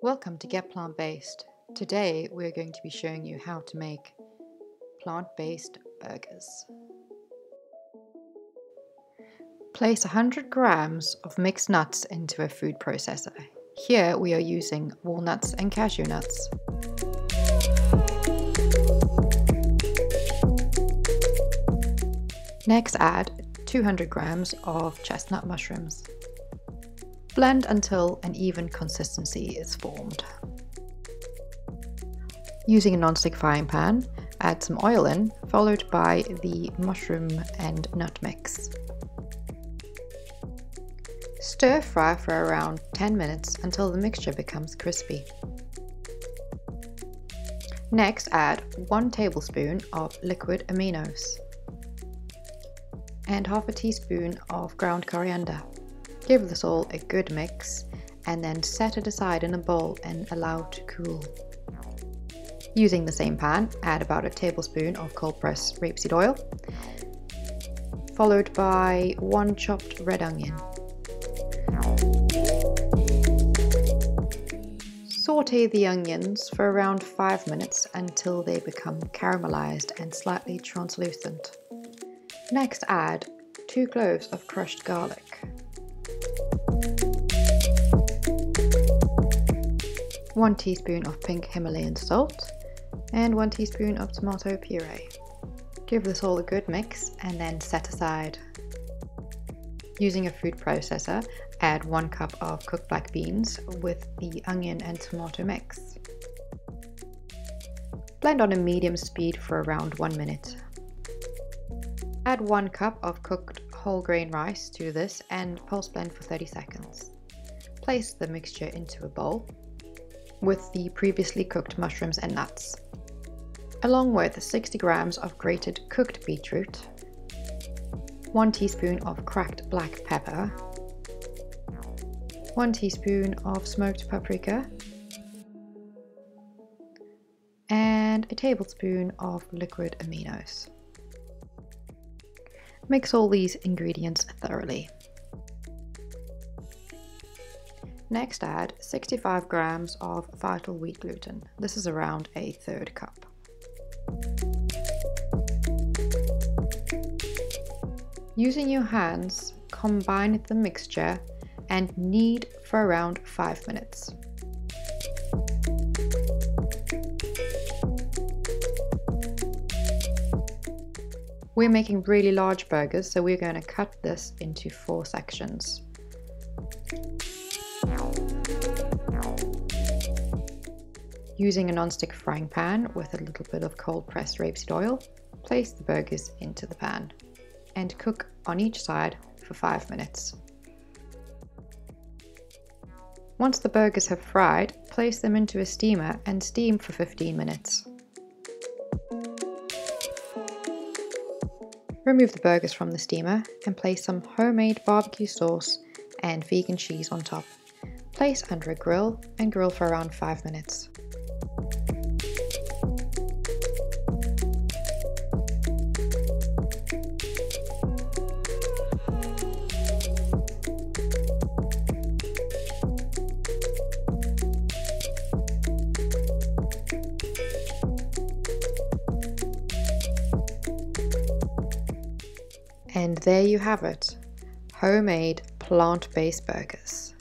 Welcome to Get Plant-Based. Today we're going to be showing you how to make plant-based burgers. Place 100 grams of mixed nuts into a food processor. Here we are using walnuts and cashew nuts. Next add 200 grams of chestnut mushrooms. Blend until an even consistency is formed. Using a non-stick frying pan, add some oil in, followed by the mushroom and nut mix. Stir fry for around 10 minutes until the mixture becomes crispy. Next add 1 tablespoon of liquid aminos and half a teaspoon of ground coriander. Give this all a good mix and then set it aside in a bowl and allow to cool. Using the same pan, add about a tablespoon of cold pressed rapeseed oil, followed by 1 chopped red onion. Saute the onions for around 5 minutes until they become caramelized and slightly translucent. Next add 2 cloves of crushed garlic. 1 teaspoon of pink Himalayan salt and 1 teaspoon of tomato puree. Give this all a good mix and then set aside. Using a food processor, add 1 cup of cooked black beans with the onion and tomato mix. Blend on a medium speed for around 1 minute. Add 1 cup of cooked whole grain rice to this and pulse blend for 30 seconds. Place the mixture into a bowl with the previously cooked mushrooms and nuts, along with 60 grams of grated cooked beetroot, 1 teaspoon of cracked black pepper, 1 teaspoon of smoked paprika, and a tablespoon of liquid aminos. Mix all these ingredients thoroughly. Next add 65 grams of vital wheat gluten. This is around a 1/3 cup. Using your hands, combine the mixture and knead for around 5 minutes. We're making really large burgers, so we're going to cut this into 4 sections. Using a non-stick frying pan with a little bit of cold pressed rapeseed oil, place the burgers into the pan and cook on each side for 5 minutes. Once the burgers have fried, place them into a steamer and steam for 15 minutes. Remove the burgers from the steamer and place some homemade barbecue sauce and vegan cheese on top. Place under a grill and grill for around 5 minutes. And there you have it, homemade plant-based burgers.